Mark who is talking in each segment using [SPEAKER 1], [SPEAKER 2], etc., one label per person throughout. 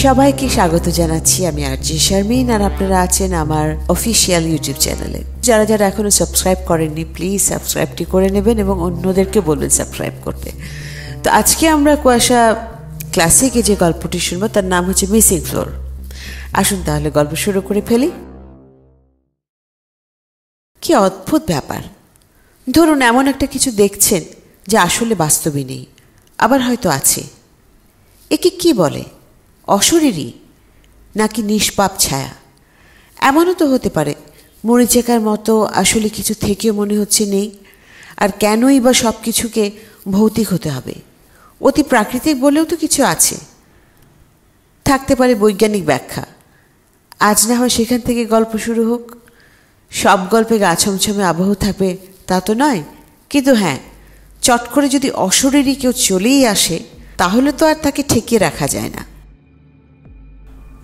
[SPEAKER 1] সবাইকে স্বাগত জানাচ্ছি। আমি আরজে শারমিন, আর আপনারা আছেন আমার অফিসিয়াল ইউটিউব চ্যানেলে। যারা যারা এখনো সাবস্ক্রাইব করেননি, প্লিজ সাবস্ক্রাইবটি করে নেবেন এবং অন্যদেরকে বলবেন সাবস্ক্রাইব করতে। তো আজকে আমরা কুয়াশা ক্লাসিকে যে গল্পটি শুনবো তার নাম হচ্ছে মিসিং ফ্লোর। আসুন তাহলে গল্প শুরু করে ফেলি। কি অদ্ভুত ব্যাপার! ধরুন এমন একটা কিছু দেখছেন যা আসলে বাস্তবে নেই, আবার হয়তো আছে। একে কি বলে? অশরীরী নাকি নিষ্পাপ ছায়া? এমনও তো হতে পারে মরিচিকার মতো আসলে কিছু থেকেও মনে হচ্ছে নেই। আর কেনই বা সব কিছুকে ভৌতিক হতে হবে? অতি প্রাকৃতিক বলেও তো কিছু আছে, থাকতে পারে বৈজ্ঞানিক ব্যাখ্যা। আজ না হয় সেখান থেকে গল্প শুরু হোক। সব গল্পে গা ছমছমে আবহ থাকবে তা তো নয়, কিন্তু হ্যাঁ, চট করে যদি অশরীরী কেউ চলেই আসে তাহলে তো আর তাকে ঠেকিয়ে রাখা যায় না।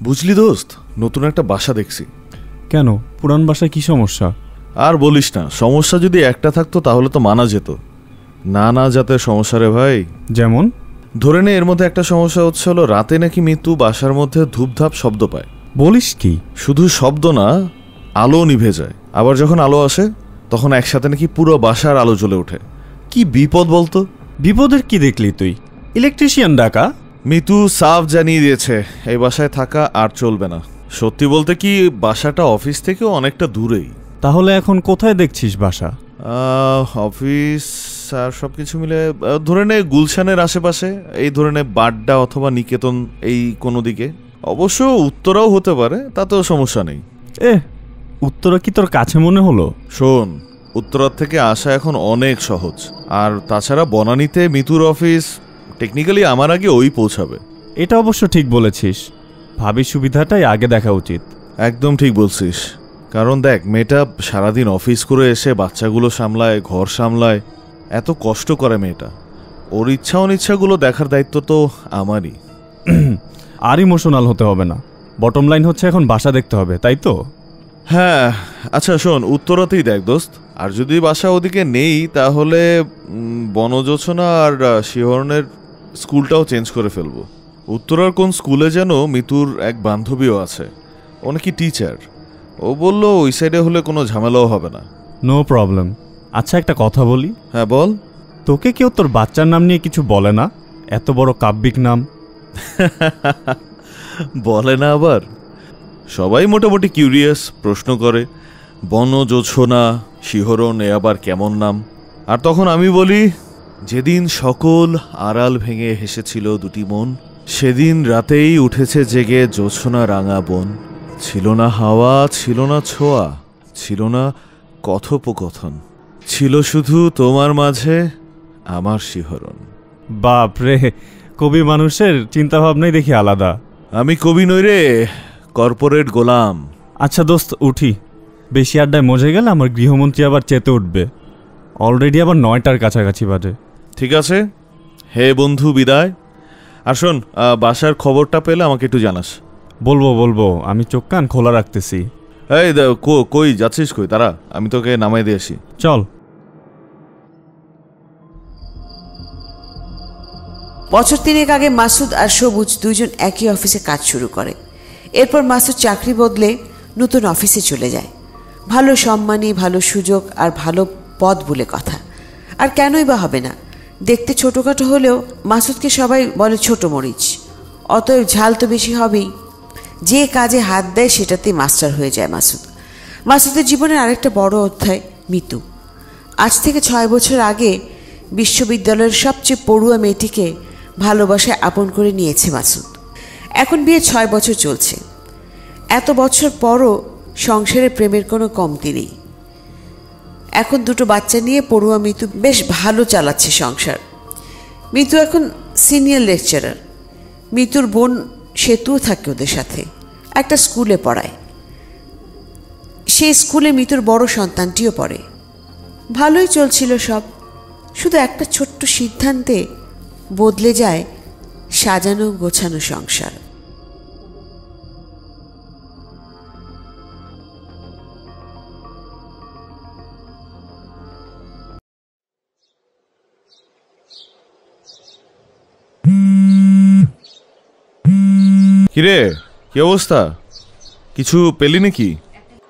[SPEAKER 2] বুঝলি দোস্ত, নতুন একটা বাসা দেখছি।
[SPEAKER 3] কেন? পুরান বাসায় কি সমস্যা?
[SPEAKER 2] আর বলিস না, সমস্যা যদি একটা থাকতো তাহলে তো মানা যেত। না জাতের সমস্যা রে ভাই।
[SPEAKER 3] যেমন?
[SPEAKER 2] ধরে নে এর মধ্যে একটা সমস্যা হচ্ছে হলো রাতে নাকি মৃত্যু বাসার মধ্যে ধূপধাপ শব্দ পায়।
[SPEAKER 3] বলিস কি?
[SPEAKER 2] শুধু শব্দ না, আলো নিভে যায়। আবার যখন আলো আসে তখন একসাথে নাকি পুরো বাসার আলো জ্বলে ওঠে। কি বিপদ বলতো!
[SPEAKER 3] বিপদের কি দেখলি তুই? ইলেকট্রিশিয়ান ডাকা?
[SPEAKER 2] মিতু সাফ জানিয়ে দিয়েছে এই বাসায় থাকা আর চলবে না। সত্যি বলতে কি, বাসাটা অফিস থেকেও অনেকটা দূরেই।
[SPEAKER 3] তাহলে এখন কোথায় দেখছিস বাসা?
[SPEAKER 2] অফিস আর সবকিছু মিলে ধরে নে গুলশানের আশেপাশে, এই ধরে নে বাড্ডা অথবা নিকেতন, এই কোনো দিকে। অবশ্য উত্তরাও হতে পারে, তাতেও সমস্যা নেই।
[SPEAKER 3] উত্তরা কি তোর কাছে মনে হলো?
[SPEAKER 2] শোন, উত্তরার থেকে আসা এখন অনেক সহজ। আর তাছাড়া বনানীতে মিতুর অফিস, টেকনিক্যালি আমার আগে ওই পৌঁছাবে।
[SPEAKER 3] এটা অবশ্য ঠিক বলেছিস। ভাবি সুবিধাটাই আগে দেখা উচিত।
[SPEAKER 2] একদম ঠিক বলছিস। কারণ দেখ, মেয়েটা সারাদিন অফিস করে এসে বাচ্চাগুলো সামলায়, ঘর সামলায়, এত কষ্ট করে মেয়েটা। ওর ইচ্ছা অনিচ্ছাগুলো দেখার দায়িত্ব তো আমারই।
[SPEAKER 3] আর ইমোশনাল হতে হবে না। বটম লাইন হচ্ছে এখন বাসা দেখতে হবে, তাই তো?
[SPEAKER 2] হ্যাঁ, আচ্ছা শোন, উত্তরাতেই দেখ দোস্ত। আর যদি বাসা ওদিকে নেই তাহলে বনযোচনা আর শিহরণের স্কুলটাও চেঞ্জ করে ফেলবো। উত্তরার কোন স্কুলে যেন মিতুর এক বান্ধবীও আছে, ও নাকি টিচার। ও বলল ওই সাইডে হলে কোনো ঝামেলাও হবে না।
[SPEAKER 3] No problem. আচ্ছা, একটা কথা বলি।
[SPEAKER 2] হ্যাঁ বল।
[SPEAKER 3] তোকে কেউ তোর বাচ্চার নাম নিয়ে কিছু বলে না? এত বড় কাব্যিক নাম।
[SPEAKER 2] বলে না আবার। সবাই মোটামুটি কিউরিয়াস, প্রশ্ন করে বনযোছনা, শিহরণ, এ আবার কেমন নাম? আর তখন আমি বলি, যেদিন সকল আড়াল ভেঙে হেসেছিল দুটি মন, সেদিন রাতেই উঠেছে জেগে জোছনা রাঙা বন। ছিল না হাওয়া, ছিল না ছোঁয়া, ছিল না কথোপকথন, ছিল শুধু তোমার মাঝে আমার শিহরণ।
[SPEAKER 3] বাপ রে, কবি মানুষের চিন্তাভাবনাই দেখি আলাদা।
[SPEAKER 2] আমি কবি নই রে, কর্পোরেট গোলাম।
[SPEAKER 3] আচ্ছা দোস্ত, উঠি। বেশি আড্ডায় মজে গেলে আমার গৃহমন্ত্রী আবার চেতে উঠবে। অলরেডি আবার 9টার কাছাকাছি বাজে।
[SPEAKER 2] ঠিক আছে, হে বন্ধু, বিদায়। আর শোন, বাসার খবরটা পেলে আমাকে একটু জানাস।
[SPEAKER 3] বলবো, আমি চোখ কান খোলা রাখতেছি।
[SPEAKER 2] এই কই যাচ্ছিস? কই তারা? আমি তোকে নামাই দিয়ে আসি।
[SPEAKER 3] চল।
[SPEAKER 1] বছর 3 আগে মাসুদ আর সবুজ দুইজন একই অফিসে কাজ শুরু করে। এরপর মাসুদ চাকরি বদলে নতুন অফিসে চলে যায়। ভালো সম্মানী, ভালো সুযোগ আর ভালো পদ বলে কথা। আর কেনই বা হবে না? দেখতে ছোটোখাটো হলেও মাসুদকে সবাই বলে ছোট মরিচ। অতএব ঝাল তো বেশি হবেই। যে কাজে হাত দেয় সেটাতেই মাস্টার হয়ে যায় মাসুদ। মাসুদের জীবনের আরেকটা বড় অধ্যায় মিতু। আজ থেকে 6 বছর আগে বিশ্ববিদ্যালয়ের সবচেয়ে পড়ুয়া মেয়েটিকে ভালোবাসায় আপন করে নিয়েছে মাসুদ। এখন বিয়ে 6 বছর চলছে। এত বছর পরও সংসারে প্রেমের কোনো কমতি নেই। এখন 2টো বাচ্চা নিয়ে পড়ুয়া মিতু বেশ ভালো চালাচ্ছে সংসার। মিতু এখন সিনিয়র লেকচারার। মিতুর বোন সেতুও থাকে ওদের সাথে, একটা স্কুলে পড়ায়। সেই স্কুলে মিতুর বড় সন্তানটিও পড়ে। ভালোই চলছিল সব। শুধু একটা ছোট্ট সিদ্ধান্তে বদলে যায় সাজানো গোছানো সংসার।
[SPEAKER 2] কিরে, কি অবস্থা? কিছু পেলি নাকি?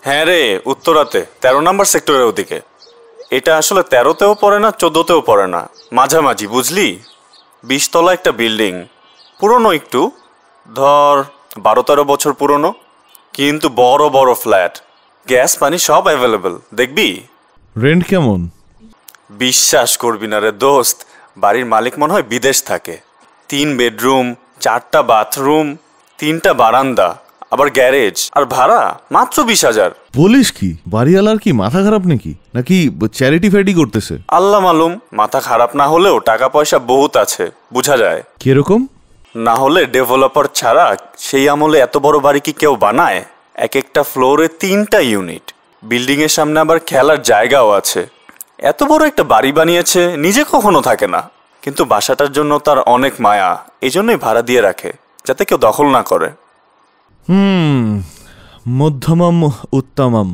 [SPEAKER 4] হ্যাঁ রে, উত্তরাতে 13 নম্বর সেক্টরের ওদিকে। এটা আসলে 13তেও পড়ে না, 14তেও পড়ে না, মাঝামাঝি, বুঝলি? 20 তলা একটা বিল্ডিং, পুরনো একটু, ধর 12-13 বছর পুরনো, কিন্তু বড় বড় ফ্ল্যাট, গ্যাস পানি সব অ্যাভেলেবেল। দেখবি?
[SPEAKER 2] রেন্ট কেমন?
[SPEAKER 4] বিশ্বাস করবি না রে দোস্ত, বাড়ির মালিক মনে হয় বিদেশ থাকে। 3 বেডরুম, 4টা বাথরুম, 3টা বারান্দা, আবার গ্যারেজ, আর ভাড়া মাত্র 20,000।
[SPEAKER 2] বলিস কি? বাড়িওয়ালার কি মাথা খারাপ নাকি চ্যারিটি ফ্যাটি করতেছে?
[SPEAKER 4] আল্লাহ মালুম, মাথা খারাপ না হলেও টাকা পয়সা বহুত আছে, বোঝা যায়।
[SPEAKER 2] কিরকম?
[SPEAKER 4] না হলে ডেভেলপার ছাড়া সেই আমলে এত বড় বাড়ি কি কেউ বানায়? এক একটা ফ্লোরে 3টা ইউনিট, বিল্ডিং এর সামনে আবার খেলার জায়গাও আছে। এত বড় একটা বাড়ি বানিয়েছে, নিজে কখনো থাকে না, কিন্তু বাসাটার জন্য তার অনেক মায়া, এই জন্যই ভাড়া দিয়ে রাখে, যাতে কেউ দখল না করে।
[SPEAKER 2] মধ্যমম উত্তমম।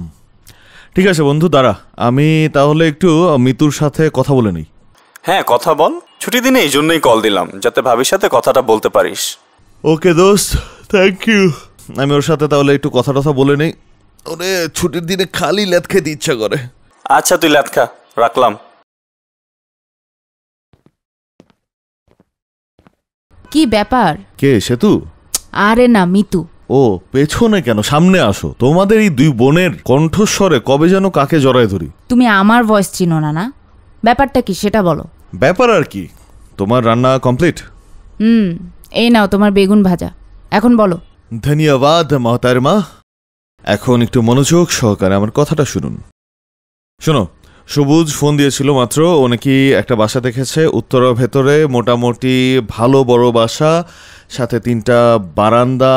[SPEAKER 2] ঠিক আছে বন্ধু, দাঁড়া, আমি তাহলে একটু মিতুর সাথে কথা বলে নিই।
[SPEAKER 4] হ্যাঁ, কথা বল। ছুটি দিনে এই জন্যই কল দিলাম, যাতে ভাবির সাথে কথাটা বলতে পারিস।
[SPEAKER 2] ওকে দোস্ত, থ্যাংক ইউ। আমি ওর সাথে তাহলে একটু কথা বলে নেই। ওরে, ছুটির দিনে খালি ল্যাদ খেতে ইচ্ছা করে।
[SPEAKER 4] আচ্ছা, তুই লাত খা, রাখলাম।
[SPEAKER 5] কি ব্যাপার?
[SPEAKER 2] কে সেতু?
[SPEAKER 5] আরে না, মিতু।
[SPEAKER 2] ও, পেছনে কেন, সামনে আসো। তোমাদের এই দুই বোনের কণ্ঠস্বরে কবে যেন কাকে জড়ায় ধরি।
[SPEAKER 5] তুমি আমার ভয়েস চিনো না? না, ব্যাপারটা কি সেটা বলো।
[SPEAKER 2] ব্যাপার আর কি, তোমার রান্না কমপ্লিট?
[SPEAKER 5] এই নাও তোমার বেগুন ভাজা, এখন বলো।
[SPEAKER 2] ধন্যবাদ মহতারমা। এখন একটু মনোযোগ সহকারে আমার কথাটা শুনুন। শোনো, সবুজ ফোন দিয়েছিল মাত্র। ও নাকি একটা বাসা দেখেছে উত্তরা ভেতরে, মোটামুটি ভালো বড় বাসা, সাথে 3টা বারান্দা,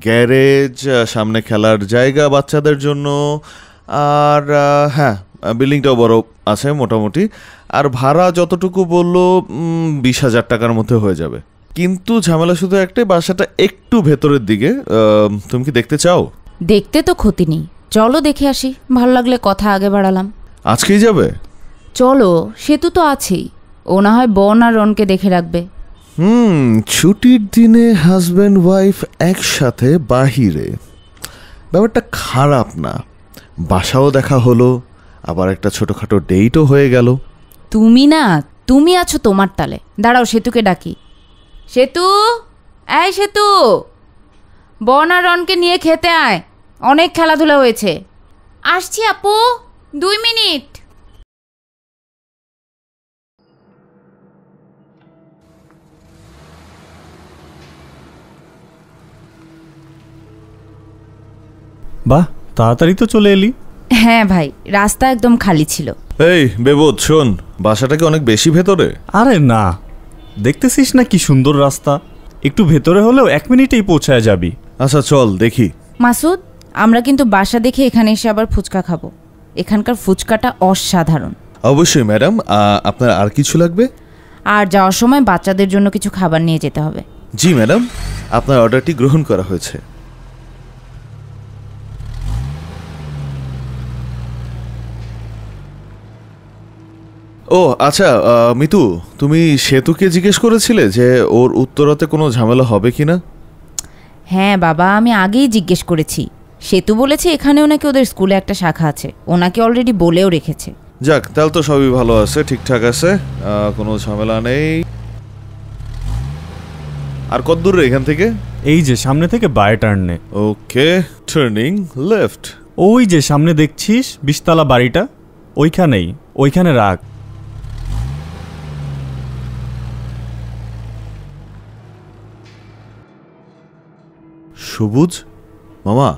[SPEAKER 2] গ্যারেজ, সামনে খেলার জায়গা বাচ্চাদের জন্য, আর হ্যাঁ, বিল্ডিংটাও বড় আছে মোটামুটি। আর ভাড়া যতটুকু বললো 20,000 টাকার মধ্যে হয়ে যাবে। কিন্তু ঝামেলা শুধু একটাই, বাসাটা একটু ভেতরের দিকে। তুমি কি দেখতে চাও?
[SPEAKER 5] দেখতে তো ক্ষতি নেই, চলো দেখে আসি, ভালো লাগলে কথা আগে বাড়ালাম।
[SPEAKER 2] আজকেই যাবে?
[SPEAKER 5] চলো, সেতু তো আছেই, ও না হয় বোন আর রনকে দেখে রাখবে।
[SPEAKER 2] ছুটির দিনে হাজব্যান্ড ওয়াইফ একসাথে বাহিরে, ব্যাপারটা খারাপ না। বাসাও দেখা হলো, আবার একটা ছোটখাটো ডেটও হয়ে গেল।
[SPEAKER 5] তুমি আছো তোমার তালে। দাঁড়াও, সেতুকে ডাকি। সেতু, এই সেতু, বোন আর রনকে নিয়ে খেতে আয়, অনেক খেলাধুলা হয়েছে। আসছি আপু, 2 মিনিট।
[SPEAKER 3] বাহ, তাড়াতাড়ি তো চলে এলি।
[SPEAKER 5] হ্যাঁ ভাই, রাস্তা একদম খালি ছিল।
[SPEAKER 2] এই বেবোধ, শোন, বাসাটা কি অনেক বেশি ভেতরে?
[SPEAKER 3] আরে না, দেখতেছিস না কি সুন্দর রাস্তা, একটু ভেতরে হলেও 1 মিনিটেই পৌঁছায় যাবি।
[SPEAKER 2] আচ্ছা চল দেখি।
[SPEAKER 5] মাসুদ, আমরা কিন্তু বাসা দেখে এখানে এসে আবার ফুচকা খাবো। এখানকার ফুচকাটা অসাধারণ।
[SPEAKER 2] অবশ্যই ম্যাডাম, আপনার আর কিছু লাগবে?
[SPEAKER 5] আর যাওয়ার সময় বাচ্চাদের জন্য কিছু খাবার নিয়ে যেতে হবে।
[SPEAKER 2] জি ম্যাডাম, আপনার অর্ডারটি গ্রহণ করা হয়েছে। ও আচ্ছা, মিতু, তুমি সেতুকে জিজ্ঞেস করেছিলে যে ওর উত্তরাতে কোনো ঝামেলা হবে কিনা?
[SPEAKER 5] হ্যাঁ বাবা, আমি আগেই জিজ্ঞেস করেছি। সেতু বলেছে এখানেও নাকি ওদের স্কুলে একটা শাখা আছে, ওনাকে অলরেডি বলেও রেখেছে।
[SPEAKER 2] যাক, তাহলে তো সবই ভালো আছে, ঠিকঠাক আছে, কোনো ঝামেলা নেই। আর কত দূর এখান থেকে?
[SPEAKER 3] এই যে সামনে থেকে বাই টার্নে।
[SPEAKER 2] Okay, turning left.
[SPEAKER 3] ওই যে সামনে দেখছিস 20 তলা বাড়িটা, ওইখানে রাখ।
[SPEAKER 2] সবুজ মামা,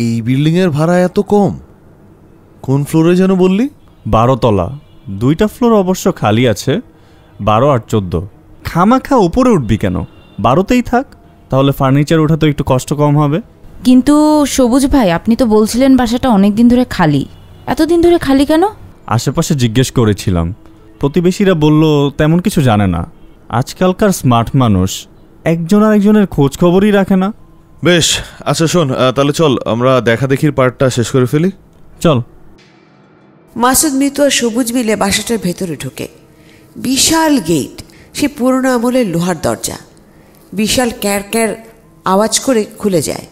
[SPEAKER 2] এই বিল্ডিংয়ের ভাড়া এত কম? কোন ফ্লোরে যেন বললি?
[SPEAKER 3] 12 তলা, 2টা ফ্লোর অবশ্য খালি আছে, 12 আর 14। খামাখা উপরে উঠবি কেন, 12তেই থাক, তাহলে ফার্নিচার ওঠা তো একটু কষ্ট কম হবে।
[SPEAKER 5] কিন্তু সবুজ ভাই, আপনি তো বলছিলেন বাসাটা অনেক দিন ধরে খালি, এতদিন ধরে খালি কেন?
[SPEAKER 3] আশেপাশে জিজ্ঞেস করেছিলাম, প্রতিবেশীরা বলল তেমন কিছু জানে না। আজকালকার স্মার্ট মানুষ একজন আরেকজনের খোঁজ খবরই রাখে না।
[SPEAKER 2] বেশ, আচ্ছা শোন, তাহলে চল আমরা দেখা দেখির পার্টটা শেষ করে ফেলি।
[SPEAKER 3] চল।
[SPEAKER 1] মাসুদ, মিতু আর সবুজ মিলে বাসাটার ভেতরে ঢোকে। বিশাল গেট, সে পুরোনো আমলের লোহার দরজা, বিশাল ক্যার আওয়াজ করে খুলে যায়।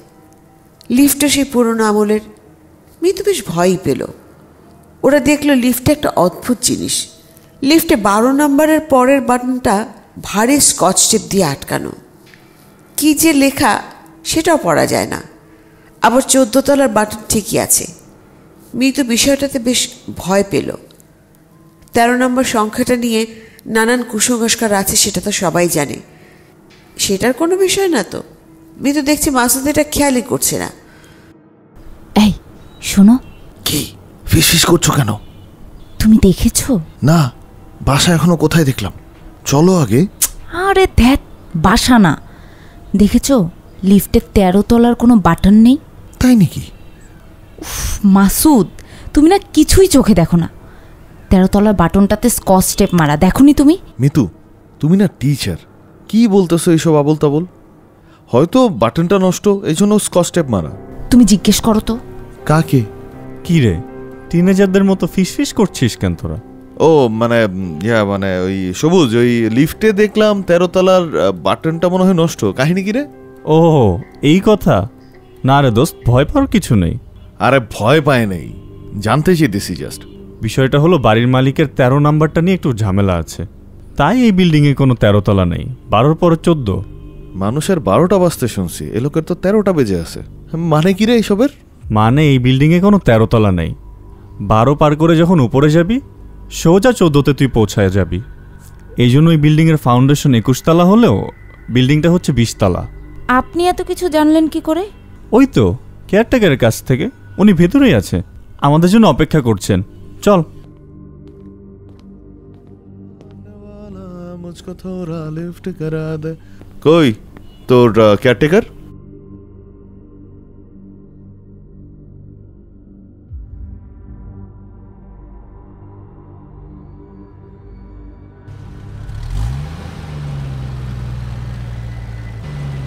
[SPEAKER 1] লিফটও সেই পুরনো আমলের। মিতু বেশ ভয়ই পেল। ওরা দেখলো লিফটে একটা অদ্ভুত জিনিস। লিফটে 12 নম্বরের পরের বাটনটা ভারী স্কচ টেপ দিয়ে আটকানো। কি যে লেখা সেটাও পড়া যায় না। আবার 14 তলার বাটন ঠিকই আছে। মিতু বিষয়টাতে বেশ ভয় পেল। 13 নম্বর সংখ্যাটা নিয়ে নানান কুসংস্কার আছে, সেটা তো সবাই জানে। সেটার কোনো বিষয় না তো। মিতু দেখছি মাসুদ এটা খেয়ালই করছে না।
[SPEAKER 5] এই শোনো,
[SPEAKER 2] কি ফিসফিস করছো কেন?
[SPEAKER 5] তুমি দেখেছো?
[SPEAKER 2] না, বাসা এখনো কোথায় দেখলাম? চলো আগে।
[SPEAKER 5] আরে ধ্যাত, বাসা না। দেখেছো লিফটের 13 তলার কোনো বাটন নেই?
[SPEAKER 2] তাই নাকি?
[SPEAKER 5] মাসুদ, তুমি না কিছুই চোখে দেখো না। 13 তলার বাটনটাতে স্কচ টেপ মারা, দেখোনি তুমি?
[SPEAKER 2] মিতু, তুমি না টিচার, কি বলতেছো এইসব আবল তাবল? হয়তো বাটনটা নষ্ট, এই জন্য স্কচ টেপ মারা।
[SPEAKER 5] তুমি জিজ্ঞেস করো তো।
[SPEAKER 2] কাকে?
[SPEAKER 3] কি রে, টিনেজারদের মতো ফিসফিস করছিস কেন তোরা?
[SPEAKER 2] ও মানে মানে ওই সবুজ, ওই লিফটে দেখলাম 13 তলার বাটনটা মনে হয় নষ্ট। কাহিনী কি রে?
[SPEAKER 3] ও এই কথা? না রে দোস্ত, ভয় পাওয়ার কিছু নেই।
[SPEAKER 2] আরে ভয় পায় নেই, জানতে চেয়েছি জাস্ট।
[SPEAKER 3] বিষয়টা হলো বাড়ির মালিকের 13 নাম্বারটা নিয়ে একটু ঝামেলা আছে, তাই এই বিল্ডিংয়ে কোনো 13 তলা নেই। 12 পরে 14।
[SPEAKER 2] মানুষের 12টা বাজতে শুনছি, এ লোকের তো 13টা বেজে আছে। মানে কি রে এইসবের?
[SPEAKER 3] মানে এই বিল্ডিংয়ে কোনো 13 তলা নেই। 12 পার করে যখন উপরে যাবি, সোজা 14তে তুই পৌঁছায় যাবি। এই জন্য এই বিল্ডিংয়ের ফাউন্ডেশন 21 তলা হলেও বিল্ডিংটা হচ্ছে 20 তলা।
[SPEAKER 5] আপনি এত কিছু জানলেন কি করে?
[SPEAKER 3] ওই তো কেয়ারটেকারের কাছ থেকে, উনি ভেতরেই আছে, আমাদের জন্য অপেক্ষা করছেন। চল।
[SPEAKER 2] কই তোর কেয়ারটেকার?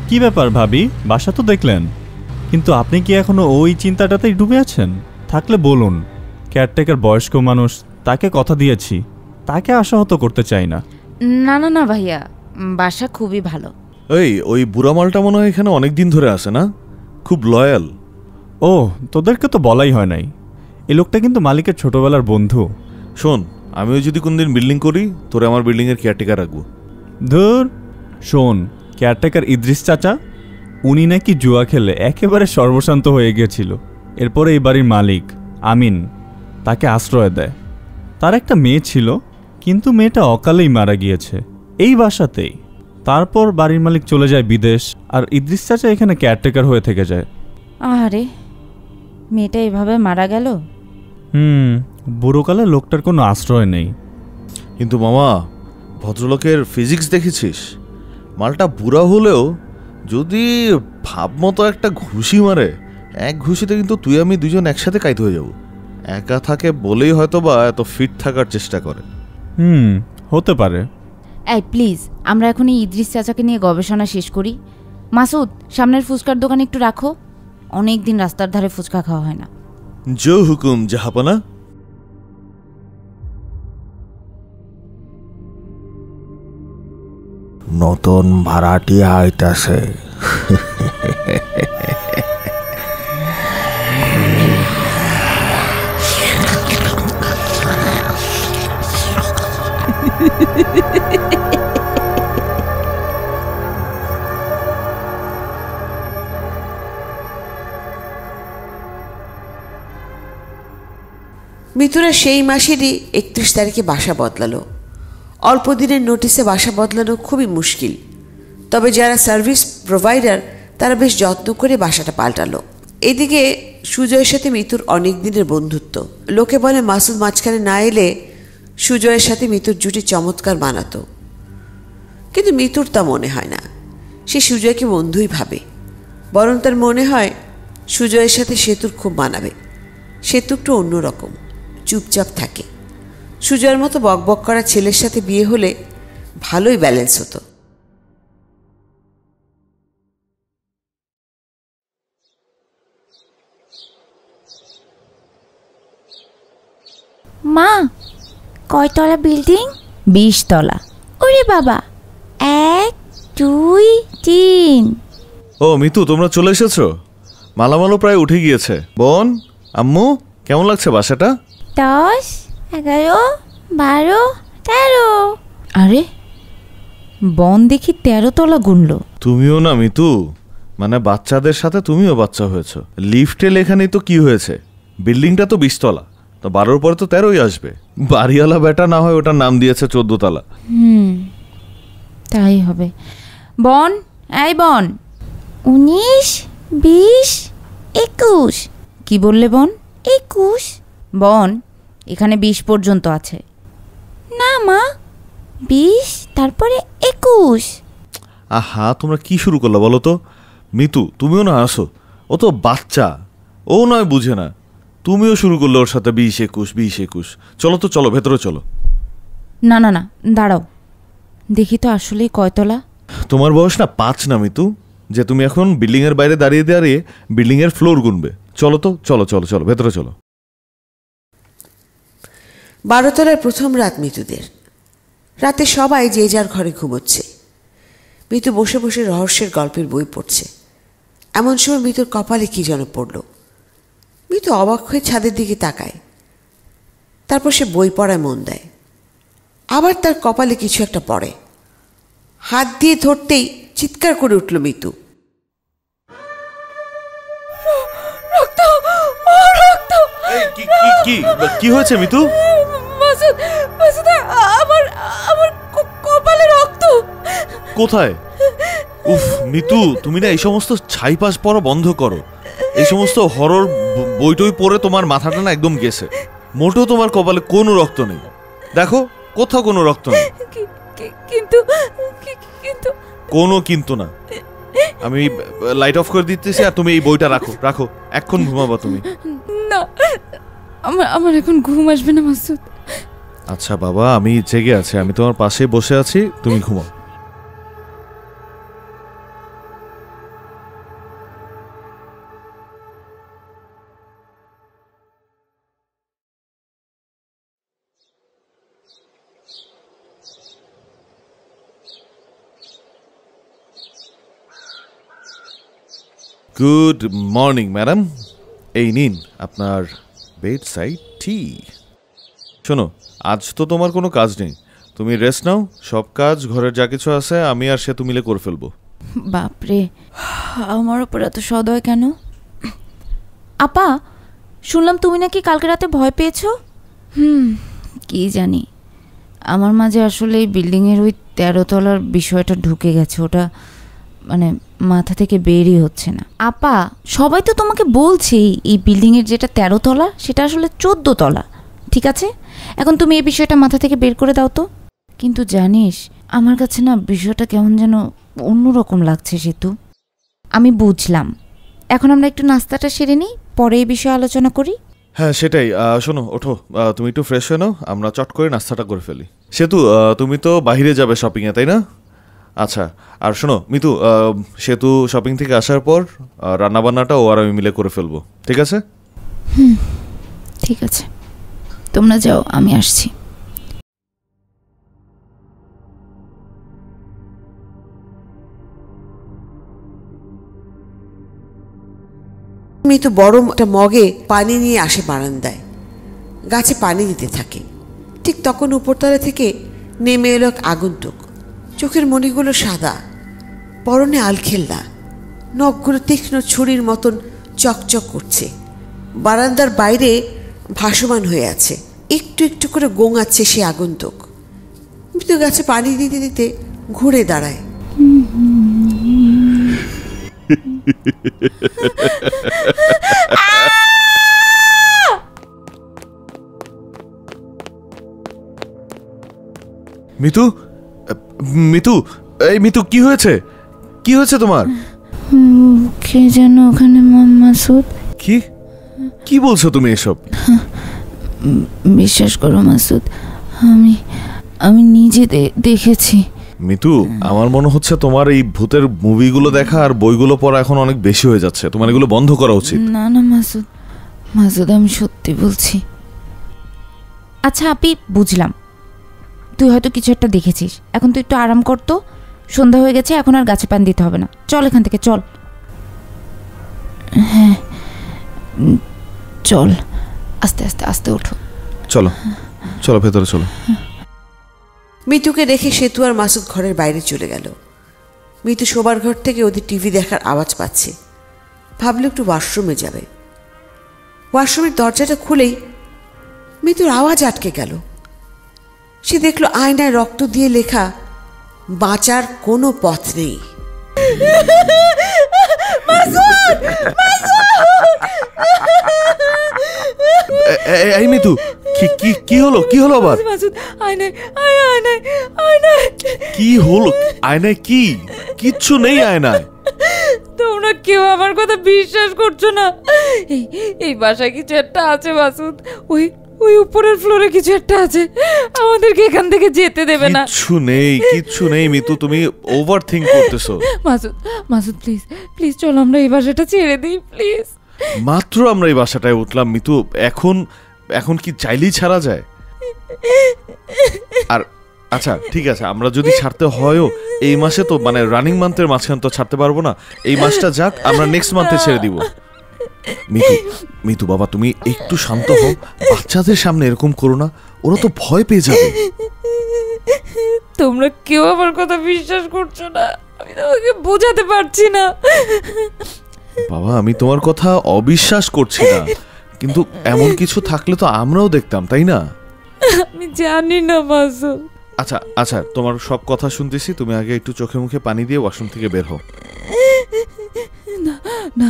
[SPEAKER 3] কি ব্যাপার ভাবি, বাসা তো দেখলেন, কিন্তু আপনি কি এখনো ওই চিন্তাটাতেই ডুবে আছেন? থাকলে বলুন। কেয়ারটেকার বয়স্ক মানুষ, তাকে কথা দিয়েছি, তাকে আশাহত করতে চাই না।
[SPEAKER 5] না না না ভাইয়া, বাসা খুবই ভালো।
[SPEAKER 2] ওই বুড়া মালটা মনে হয় এখানে অনেক দিন ধরে আছে না? খুব লয়াল।
[SPEAKER 3] ও, তোদেরকে তো বলাই হয় নাই, এই লোকটা কিন্তু মালিকের ছোটবেলার বন্ধু।
[SPEAKER 2] শোন, আমিও যদি কোনদিন বিল্ডিং করি, তোরে আমার বিল্ডিংয়ের কেয়ারটেকার রাখবো।
[SPEAKER 3] ধুর, শোন, কেয়ারটেকার ইদ্রিস চাচা, উনি নাকি জুয়া খেলে একেবারে সর্বশান্ত হয়ে গিয়েছিল। এরপরে এই বাড়ির মালিক আমিন তাকে আশ্রয় দেয়। তার একটা মেয়ে ছিল, কিন্তু মেয়েটা অকালেই মারা গিয়েছে এই বাসাতেই। তারপর বাড়ির মালিক চলে যায় বিদেশ, আর ইদ্রিস চাচা এখানে কেয়ারটেকার হয়ে থেকে যায়।
[SPEAKER 5] আরে মেয়েটা এভাবে মারা গেল?
[SPEAKER 3] বুড়োকালে লোকটার কোনো আশ্রয় নেই।
[SPEAKER 2] কিন্তু মামা, ভদ্রলোকের ফিজিক্স দেখেছিস? মালটা বুড়া হলেও যদি ভাবমতো একটা ঘুষি মারে, এক ঘুষিতে কিন্তু তুই আমি দুজন একসাথে কাইতে হয়ে যাব। একা থাকে বলেই হয়তো বা এত ফিট থাকার চেষ্টা করে।
[SPEAKER 3] হতে পারে।
[SPEAKER 5] এই প্লিজ, আমরা এখন এই ইদ্রিস চাচাকে নিয়ে গবেষণা শেষ করি। মাসুদ, সামনের ফুচকার দোকানে একটু রাখো, অনেক দিন রাস্তার ধারে ফুচকা খাওয়া হয় না।
[SPEAKER 2] জো হুকুম জাহাপনা।
[SPEAKER 6] নতুন ভাড়াটিয়া আইতাছে।
[SPEAKER 1] মিতুরা সেই মাসেরই 31 তারিখে বাসা বদলালো। অল্প দিনের নোটিসে বাসা বদলানো খুবই মুশকিল, তবে যারা সার্ভিস প্রোভাইডার তারা বেশ যত্ন করে বাসাটা পাল্টালো। এদিকে সুজয়ের সাথে মিতুর অনেক দিনের বন্ধুত্ব। লোকে বলে মাসুদ মাঝখানে না এলে সুজয়ের সাথে মিতুর জুটি চমৎকার মানাতো, কিন্তু মিতুর তা মনে হয় না। সে সুজয়কে বন্ধুই ভাবে, বরং তার মনে হয় সুজয়ের সাথে সেতুর খুব মানাবে। সেতু একটু অন্যরকম, চুপচাপ থাকে। সুজয়ের মতো বকবক করা ছেলের সাথে বিয়ে হলে ভালোই ব্যালেন্স হতো।
[SPEAKER 7] মা, কয়তলা বিল্ডিং?
[SPEAKER 5] 20 তলা।
[SPEAKER 7] ওরে বাবা, 1 2 3।
[SPEAKER 2] ও মিতু, তোমরা চলে এসেছো? মালামালও প্রায় উঠে গিয়েছে। বোন, আম্মু, কেমন লাগছে বাসাটা?
[SPEAKER 7] 10, 11, 12, 13।
[SPEAKER 5] আরে বন দেখি 13 তলা গুনলো।
[SPEAKER 2] তুমিও না মিতু, মানে বাচ্চাদের সাথে তুমিও বাচ্চা হয়েছো। লিফটে লেখা নেই তো কি হয়েছে? বিল্ডিংটা তো 20 তলা, তো 12 পরে তো 13ই আসবে। বাড়িওয়ালা বেটা না হয় ওটার নাম দিয়েছে 14 তলা।
[SPEAKER 5] তাই হবে। বন, এই বন।
[SPEAKER 7] 19, 20, 21।
[SPEAKER 5] কি বললে বন?
[SPEAKER 7] 21।
[SPEAKER 5] বন, এখানে 20 পর্যন্ত আছে।
[SPEAKER 7] না মা, 20 তারপরে 21।
[SPEAKER 2] আহা, তোমরা কি শুরু করলো বলো তো? মিতু, তুমিও না আসো, ও তো বাচ্চা, ও নয় বুঝে না। তুমিও শুরু করলো ওর সাথে 20, 21, 20, 21। চলো তো, চলো ভেতরে চলো।
[SPEAKER 5] না না না, দাঁড়াও, দেখি তো আসলেই কয়তলা।
[SPEAKER 2] তোমার বয়স না 5 না মিতু, যে তুমি এখন বিল্ডিং এর বাইরে দাঁড়িয়ে দাঁড়িয়ে বিল্ডিং এর ফ্লোর গুনবে। চলো তো, চলো চলো চলো ভেতরে চলো।
[SPEAKER 1] 12 তলার প্রথম রাত মিতুদের। রাতে সবাই যে যার ঘরে ঘুমোচ্ছে। মিতু বসে বসে রহস্যের গল্পের বই পড়ছে। এমন সময় মিতুর কপালে কি যেন পড়ল। মিতু অবাক হয়ে ছাদের দিকে তাকায়, তারপর সে বই পড়ায় মন দেয়। আবার তার কপালে কিছু একটা পড়ে। হাত দিয়ে ধরতেই চিৎকার করে উঠল মিতু।
[SPEAKER 2] কি হয়েছে মিতু?
[SPEAKER 5] আমার কপালে রক্ত।
[SPEAKER 2] কোথায়? উফ মিতু, তুমি না এই সমস্ত ছাইপাশ পড়া বন্ধ করো। এই সমস্ত হরর বইটই পড়ে তোমার মাথাটা না একদম গেছে। মোটেও তোমার কপালে কোনো রক্ত নেই। দেখো, কোথাও কোনো রক্ত নেই।
[SPEAKER 5] কিন্তু
[SPEAKER 2] কোনো কিন্তু না। আমি লাইট অফ করে দিতেছি, আর তুমি এই বইটা রাখো রাখো। এখন ঘুমাবা তুমি।
[SPEAKER 5] না, আমার এখন ঘুম আসবে না মাসুদ।
[SPEAKER 2] আচ্ছা বাবা, আমি জেগে আছি, আমি তোমার পাশে বসে আছি, তুমি ঘুমাও। গুড মর্নিং ম্যাডাম, এই নিন আপনার বেড সাইড টি। শোনো, আজ তো তোমার কোনো কাজ নেই, তুমি রেস্ট নাও। সব কাজ ঘরের যা কিছু আছে আমি আর সেতু মিলে করে ফেলবো।
[SPEAKER 5] বাপরে, আমার ওপর এত সদয় কেন? আপা, শুনলাম তুমি নাকি কালকে রাতে ভয় পেয়েছো। কি জানি, আমার মাঝে আসলে এই বিল্ডিংয়ের ওই 13 তলার বিষয়টা ঢুকে গেছে। ওটা মানে মাথা থেকে বেরই হচ্ছে না। আপা, সবাই তো তোমাকে বলছে এই বিল্ডিংয়ের যেটা 13 তলা সেটা আসলে 14 তলা। ঠিক আছে, এখন তুমি এই বিষয়টা মাথা থেকে বের করে দাও তো। কিন্তু জানিস, আমার কাছে না বিষয়টা কেমন যেন অন্যরকম লাগছে সেতু। আমি বুঝলাম, এখন আমরা একটু নাস্তাটা সেরে নিই, পরে এই বিষয়ে আলোচনা করি।
[SPEAKER 2] হ্যাঁ সেটাই। শোনো, ওঠো, তুমি একটু ফ্রেশ হয়ে নাও, আমরা চট করে নাস্তাটা করে ফেলি। সেতু, তুমি তো বাইরে যাবে শপিংয়ে, তাই না? আচ্ছা, আর শোনো মিতু, সেতু শপিং থেকে আসার পর রান্নাবান্নাটা ও আর আমি মিলে করে ফেলবো, ঠিক আছে?
[SPEAKER 5] ঠিক আছে, তোমরা যাও, আমি আসছি।
[SPEAKER 1] মিতু বড় একটা মগে পানি নিয়ে আসে বারান্দায়, গাছে পানি দিতে থাকে। ঠিক তখন উপরতলা থেকে নেমে এলো এক আগন্তুক। চোখের মণিগুলো সাদা, পরনে আলখেল্লা, নখগুলো তীক্ষ্ণ ছুরির মতন চকচক করছে। বারান্দার বাইরে ভাসমান হয়ে আছে, একটু একটু করে গোঙাচ্ছে সে আগন্তুক। মিতু গাছে পানি দিতে দিতে ঘুরে দাঁড়ায়।
[SPEAKER 2] মিতু, মিতু, এই মিতু, কি হয়েছে? কি হয়েছে তোমার?
[SPEAKER 5] কে যেন ওখানে মাসুদ।
[SPEAKER 2] কি কি বলছো তুমি এসব?
[SPEAKER 5] বিশ্বাস করো মাসুদ, আমি নিজে দেখেছি।
[SPEAKER 2] মিতু, আমার মনে হচ্ছে তোমার এই ভূতের মুভিগুলো দেখা আর বইগুলো পড়া এখন অনেক বেশি হয়ে যাচ্ছে। তোমার এগুলো বন্ধ করা উচিত।
[SPEAKER 5] না না মাসুদ, আমি সত্যি বলছি। আচ্ছা আপি, বুঝলাম তুই হয়তো কিছু একটা দেখেছিস। এখন তুই একটু আরাম করতো, সন্ধ্যা হয়ে গেছে, এখন আর গাছে পানি দিতে হবে না। চল এখান থেকে, চল। হ্যাঁ চল, আস্তে আস্তে আস্তে ওঠো।
[SPEAKER 2] চলো চলো ভেতরে চলো।
[SPEAKER 1] মিতুকে রেখে সেতু আর মাসুদ ঘরের বাইরে চলে গেল। মিতু শোবার ঘর থেকে ওদের টিভি দেখার আওয়াজ পাচ্ছে, ভাবলো একটু ওয়াশরুমে যাবে। ওয়াশরুমের দরজাটা খুলেই মিতুর আওয়াজ আটকে গেল। সে দেখলো আয়নায় রক্ত দিয়ে লেখা, বাঁচার কোনো পথ নেই।
[SPEAKER 2] এই মিতু, কি হলো কি হলো আবার? কি হলো আয়নায়? কিচ্ছু নেই আয়নায়।
[SPEAKER 5] তোমরা কেউ আমার কথা বিশ্বাস করছো না। এই বাসায় কিছু একটা আছে মাসুদ, ওই উপরের ফ্লোরে কিছু একটা আছে, আমাদেরকে এখান থেকে যেতে দেবে না।
[SPEAKER 2] কিচ্ছু নেই মিতু, তুমি ওভার থিঙ্ক করতেছো।
[SPEAKER 5] মাসুদ প্লিজ প্লিজ চল আমরা এই বাসাটা ছেড়ে দিই প্লিজ।
[SPEAKER 2] মাত্র আমরা এই বাসাটায় উঠলাম মিতু, এখন কি চাইলেই ছাড়া যায়? আর আচ্ছা ঠিক আছে, আমরা যদি ছাড়তে হয়ও এই মাসে, তো মানে রানিং মান্থের মাঝখান তো ছাড়তে পারবো না। এই মাসটা যাক, আমরা নেক্সট মান্থে ছেড়ে দিব। মিতু বাবা, তুমি একটু শান্ত হও, বাচ্চাদের সামনে এরকম করো না, ওরা তো ভয় পেয়ে যাবে।
[SPEAKER 5] তোমরা কেউ আমার কথা বিশ্বাস করছো না, আমি তোমাকে বোঝাতে পারছি না।
[SPEAKER 2] বাবা, আমি তোমার কথা অবিশ্বাস করছি না, কিন্তু এমন কিছু থাকলে তো আমরাও দেখতাম, তাই না?
[SPEAKER 5] আমি জানি না মাসুদ।
[SPEAKER 2] আচ্ছা তোমার সব কথা শুনতেছি, তুমি আগে একটু চোখে মুখে পানি দিয়ে ওয়াশরুম থেকে বের হও।
[SPEAKER 5] না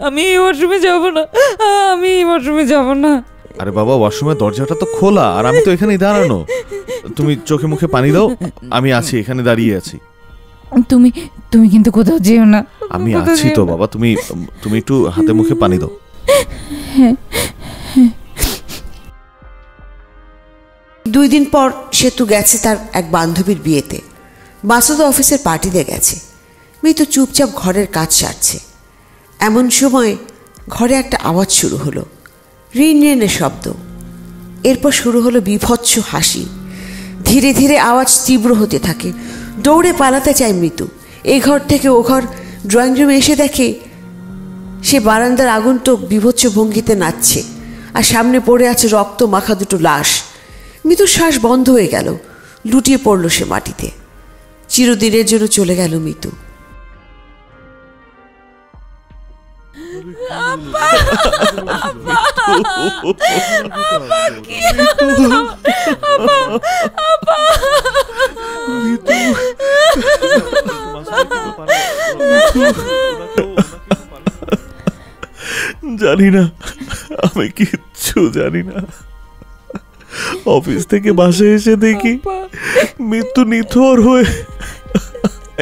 [SPEAKER 5] আমি ওয়াশরুমে যাব না।
[SPEAKER 2] আরে বাবা, ওয়াশরুমের দরজাটা তো খোলা, আর আমি তো এখানেই দাঁড়ানো। তুমি চোখে মুখে পানি দাও, আমি আছি, এখানে দাঁড়িয়ে আছি।
[SPEAKER 5] তুমি কিন্তু কোথাও যেও না।
[SPEAKER 2] আমি আছি তো বাবা, তুমি একটু হাতে মুখে পানি দাও।
[SPEAKER 1] দুই দিন পর সেতু গেছে তার এক বান্ধবীর বিয়েতে। মাসুদ অফিসের পার্টিতে গেছে। মিতু চুপচাপ ঘরের কাজ সারছে। এমন সময় ঘরে একটা আওয়াজ শুরু হলো, রিনরিনের শব্দ। এরপর শুরু হলো বীভৎস হাসি। ধীরে ধীরে আওয়াজ তীব্র হতে থাকে। দৌড়ে পালাতে চায় মিতু। এই ঘর থেকে ও ঘর, ড্রয়িং রুমে এসে দেখে সে বারান্দার আগন্তুক বীভৎস ভঙ্গিতে নাচছে, আর সামনে পড়ে আছে রক্ত মাখা দুটো লাশ। মিতুর শ্বাস বন্ধ হয়ে গেল, লুটিয়ে পড়ল সে মাটিতে। চিরদিনের জন্য চলে গেল মিতু।
[SPEAKER 2] জানি না, আমি কিচ্ছু জানি না। অফিস থেকে বাসায় এসে দেখি মৃত্যু নিথর হয়ে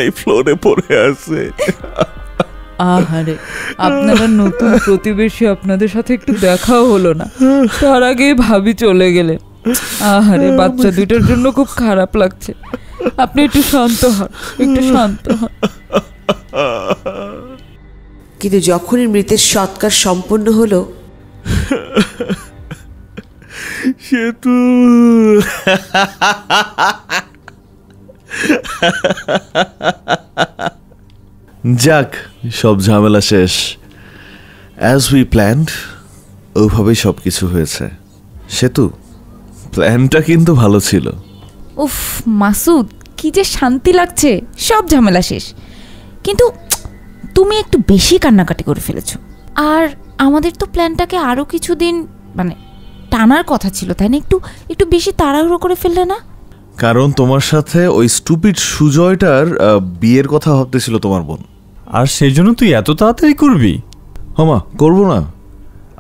[SPEAKER 2] এই ফ্লোরে পড়ে আছে।
[SPEAKER 8] আহারে, আপনারা নতুন প্রতিবেশী, আপনাদের সাথে একটু দেখাও হলো না, তার আগে ভাবি চলে গেলেন। আহারে, বাচ্চা দুটোর জন্য খুব খারাপ লাগছে। আপনি একটু শান্ত হন।
[SPEAKER 1] কিন্তু যখনই মৃতের সৎকার সম্পন্ন হলো,
[SPEAKER 2] সেতু যাক, সব ঝামেলা শেষ। অ্যাজ উই প্ল্যান্ড, ওইভাবেই সব কিছু হয়েছে। সেতু, প্ল্যানটা কিন্তু ভালো ছিল।
[SPEAKER 5] উফ মাসুদ, কি যে শান্তি লাগছে, সব ঝামেলা শেষ। কিন্তু তুমি একটু বেশি কান্নাকাটি করে ফেলেছো। আর আমাদের তো প্ল্যানটাকে আরও কিছুদিন মানে টানার কথা ছিল, তাই না? একটু বেশি তাড়াহুড়ো করে ফেললে না?
[SPEAKER 2] কারণ তোমার সাথে ওই স্টুপিড সুজয়টার বিয়ের কথা ভাবতেছিল তোমার বোন,
[SPEAKER 3] আর সেই জন্য তুই এত তাড়াতাড়ি করবি?
[SPEAKER 2] হমা, করবো না।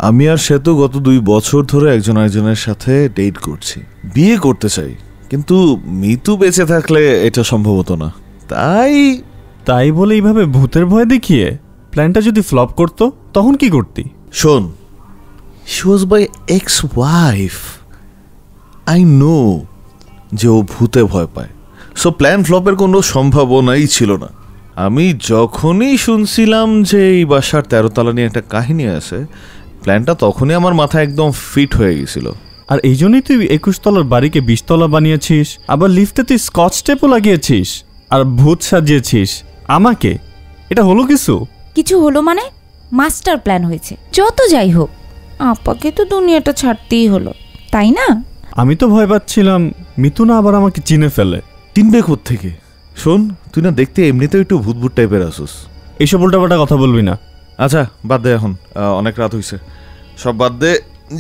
[SPEAKER 2] আমি আর সেতু গত 2 বছর ধরে একজন আরেকজনের সাথে ডেট করছি, বিয়ে করতে চাই, কিন্তু মিতু বেঁচে থাকলে এটা সম্ভব হতো না। তাই
[SPEAKER 3] বলে এইভাবে ভূতের ভয় দেখিয়ে প্ল্যানটা যদি ফ্লপ করতো তখন কি করতি?
[SPEAKER 2] শোন, she was my ex-wife. I know যে ও ভূতে ভয় পায়, সো প্ল্যান ফ্লপের কোনো সম্ভাবনাই ছিল না। আমি যখনই শুনছিলাম যে এই বাসার 13 তলা নিয়ে একটা কাহিনী আছে, প্ল্যানটা তখনই আমার মাথায় একদম ফিট হয়ে গেছিল।
[SPEAKER 3] আর এই জন্যই তুই 21 তলার বাড়িকে 20 তলা বানিয়েছিস, আবার লিফটে তুই স্কচ টেপও লাগিয়েছিস আর ভূত সাজিয়েছিস আমাকে। এটা হলো কিছু
[SPEAKER 5] হলো মানে? মাস্টার প্ল্যান হয়েছে। যত যাই হোক, আপাকে তো দুনিয়াটা ছাড়তেই হলো, তাই না?
[SPEAKER 3] আমি তো ভয় পাচ্ছিলাম মিথুন আবার আমাকে চিনে ফেলে।
[SPEAKER 2] চিনবে থেকে? শোন, তুই না দেখতে এমনিতেও একটু ভূতভূত টাইপের আসুস।
[SPEAKER 3] এইসব উল্টাপাল্টা কথা বলবি না।
[SPEAKER 2] আচ্ছা বাদ দে, এখন অনেক রাত হয়েছে, সব বাদ দে,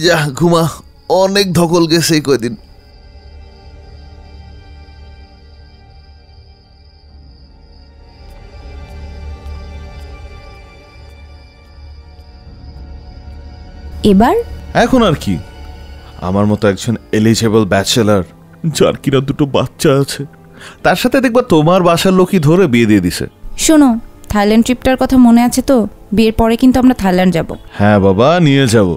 [SPEAKER 2] যা ঘুমা, অনেক ধকল গেছে এই কয়দিন।
[SPEAKER 5] এবার
[SPEAKER 2] এখন আর কি, আমার মতো একজন এলিজেবল ব্যাচেলার যার কিনা 2টো বাচ্চা আছে, তার সাথে দেখবা তোমার বাসার লোকই ধরে বিয়ে দিয়ে দিছে।
[SPEAKER 5] শোনো, থাইল্যান্ড ট্রিপটার কথা মনে আছে তো? বিয়ের পরে কিন্তু আমরা থাইল্যান্ড যাব।
[SPEAKER 2] হ্যাঁ বাবা, নিয়ে যাব।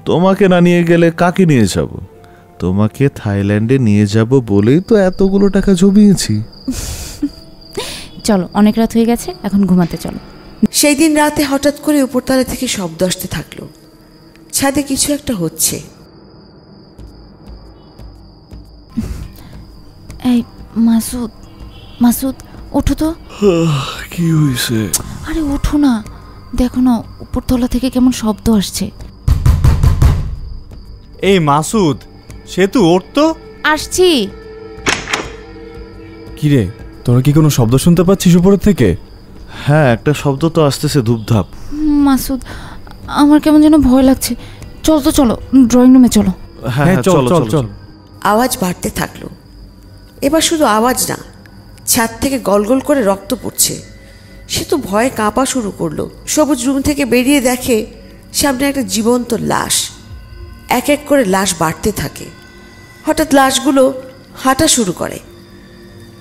[SPEAKER 2] তোমাকে না নিয়ে গেলে কাকে নিয়ে যাব? তোমাকে থাইল্যান্ডে নিয়ে যাব বলেই তো এতগুলো টাকা জমিয়েছি।
[SPEAKER 5] চলো, অনেক রাত হয়ে গেছে, এখন ঘুমাতে চলো।
[SPEAKER 1] সেই দিন রাতে হঠাৎ করে উপরতলা থেকে শব্দ আসতে থাকলো। ছাদে কিছু একটা হচ্ছে।
[SPEAKER 5] এই মাসুদ, মাসুদ ওঠো তো।
[SPEAKER 2] কি হয়েছে?
[SPEAKER 5] আরে ওঠো না, দেখো না উপরতলা থেকে কেমন শব্দ আসছে।
[SPEAKER 3] এই মাসুদ, সেতু ওঠ তো।
[SPEAKER 5] আসছি।
[SPEAKER 3] কিরে, তোরা কি কোনো শব্দ শুনতে পাচ্ছিস উপরের থেকে?
[SPEAKER 2] হ্যাঁ, একটা শব্দ তো আসতেছে, ধূপধাপ।
[SPEAKER 5] মাসুদ, আমার কেমন যেন ভয় লাগছে। চল তো, চলো ড্রয়িং রুমে চলো।
[SPEAKER 2] হ্যাঁ চল চল চল।
[SPEAKER 1] আওয়াজ বাড়তে থাকলো। এবার শুধু আওয়াজ না, ছাদ থেকে গলগল করে রক্ত পড়ছে। সে তো ভয়ে কাঁপা শুরু করলো। সবুজ রুম থেকে বেরিয়ে দেখে সামনে একটা জীবন্ত লাশ। এক এক করে লাশ বাড়তে থাকে। হঠাৎ লাশগুলো হাঁটা শুরু করে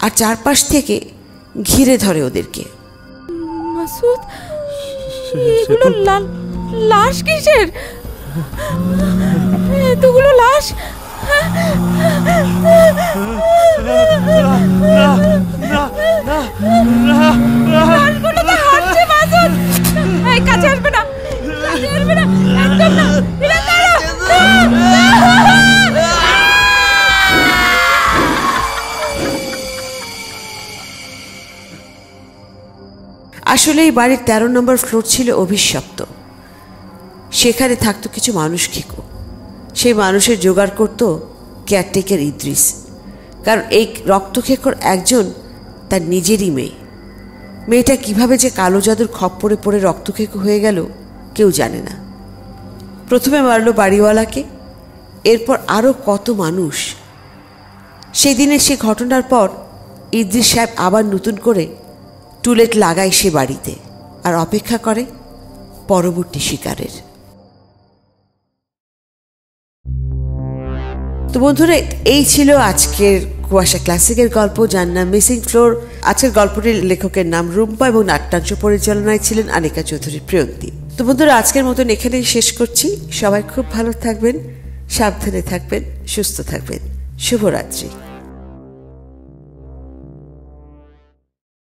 [SPEAKER 1] আর চারপাশ থেকে ঘিরে ধরে ওদেরকে।
[SPEAKER 5] মাসুদ, এগুলো লাশ কিসের? এতগুলো লাশ! লাশগুলো তো হাঁটছে মাসুদ। এই কাছে আসবে না, কাছে আসবে না, একদম না।
[SPEAKER 1] আসলে এই বাড়ির 13 নম্বর ফ্লোর ছিল অভিশপ্ত। সেখানে থাকতো কিছু মানুষ খেকো। সেই মানুষের জোগাড় করত কেয়ারটেকার ইদ্রিস। কারণ এই রক্তখেকোর একজন তার নিজেরই মেয়ে। মেয়েটা কিভাবে যে কালো জাদুর খপ্পরে পড়ে রক্তখেকো হয়ে গেল কেউ জানে না। প্রথমে মারল বাড়িওয়ালাকে, এরপর আরও কত মানুষ। সেই দিনের সে ঘটনার পর ইদ্রিস সাহেব আবার নতুন করে টুলেট লাগায় সে বাড়িতে আর অপেক্ষা করে পরবর্তী শিকারের। তো বন্ধুরা, এই ছিল আজকের কুয়াশা ক্লাসিকের গল্প, যার নাম মিসিং ফ্লোর। আজকের গল্পটির লেখকের নাম রুম্পা এবং নাট্যাংশ পরিচালনায় ছিলেন আনিকা চৌধুরী প্রিয়ন্তী। তো বন্ধুরা, আজকের মতন এখানেই শেষ করছি। সবাই খুব ভালো থাকবেন, সাবধানে থাকবেন, সুস্থ থাকবেন। শুভরাত্রি।